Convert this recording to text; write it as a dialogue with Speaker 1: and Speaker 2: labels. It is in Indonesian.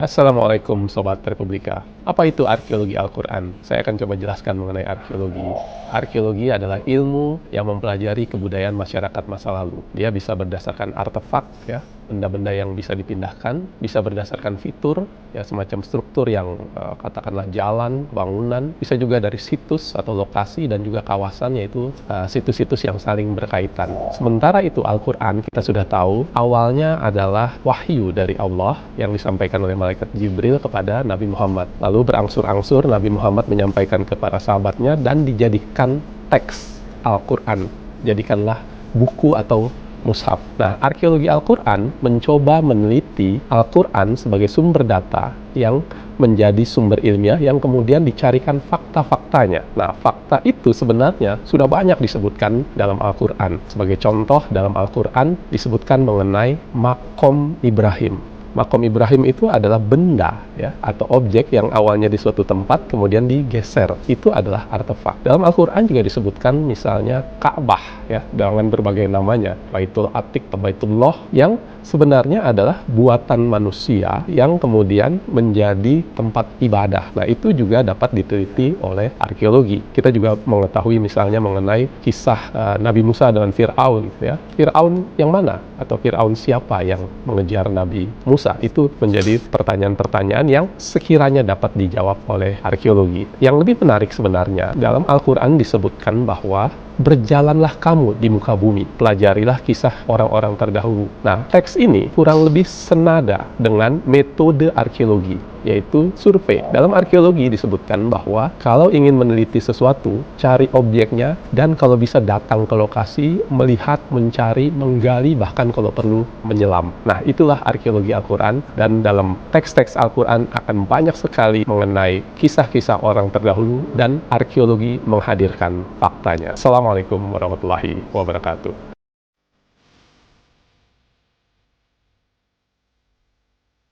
Speaker 1: Assalamualaikum Sobat Republika. Apa itu arkeologi Al-Quran? Saya akan coba jelaskan mengenai arkeologi. Arkeologi adalah ilmu yang mempelajari kebudayaan masyarakat masa lalu. Dia bisa berdasarkan artefak, ya, benda-benda yang bisa dipindahkan, bisa berdasarkan fitur, ya, semacam struktur yang katakanlah jalan, bangunan, bisa juga dari situs atau lokasi dan juga kawasan, yaitu situs-situs yang saling berkaitan. Sementara itu Al-Quran kita sudah tahu awalnya adalah wahyu dari Allah yang disampaikan oleh malaikat Jibril kepada Nabi Muhammad. Lalu berangsur-angsur Nabi Muhammad menyampaikan ke para sahabatnya dan dijadikan teks Al-Quran. Jadikanlah buku atau mushaf. Nah, arkeologi Al-Quran mencoba meneliti Al-Quran sebagai sumber data yang menjadi sumber ilmiah yang kemudian dicarikan fakta-faktanya. Nah, fakta itu sebenarnya sudah banyak disebutkan dalam Al-Quran. Sebagai contoh, dalam Al-Quran disebutkan mengenai makom Ibrahim. Makom Ibrahim itu adalah benda, ya, atau objek yang awalnya di suatu tempat kemudian digeser. Itu adalah artefak. Dalam Al-Quran juga disebutkan misalnya Ka'bah, ya, dengan berbagai namanya, Baitul Atiq, Baitullah, yang sebenarnya adalah buatan manusia yang kemudian menjadi tempat ibadah. Nah, itu juga dapat diteliti oleh arkeologi. Kita juga mengetahui misalnya mengenai kisah Nabi Musa dengan Fir'aun, ya. Fir'aun yang mana? Atau Fir'aun siapa yang mengejar Nabi Musa? Itu menjadi pertanyaan-pertanyaan yang sekiranya dapat dijawab oleh arkeologi. Yang lebih menarik sebenarnya, dalam Al-Quran disebutkan bahwa berjalanlah kamu di muka bumi, pelajarilah kisah orang-orang terdahulu. Nah, teks ini kurang lebih senada dengan metode arkeologi, yaitu survei. Dalam arkeologi disebutkan bahwa kalau ingin meneliti sesuatu, cari objeknya, dan kalau bisa datang ke lokasi, melihat, mencari, menggali, bahkan kalau perlu menyelam. Nah, itulah arkeologi Al-Quran, dan dalam teks-teks Al-Quran akan banyak sekali mengenai kisah-kisah orang terdahulu, dan arkeologi menghadirkan faktanya. Assalamualaikum warahmatullahi wabarakatuh.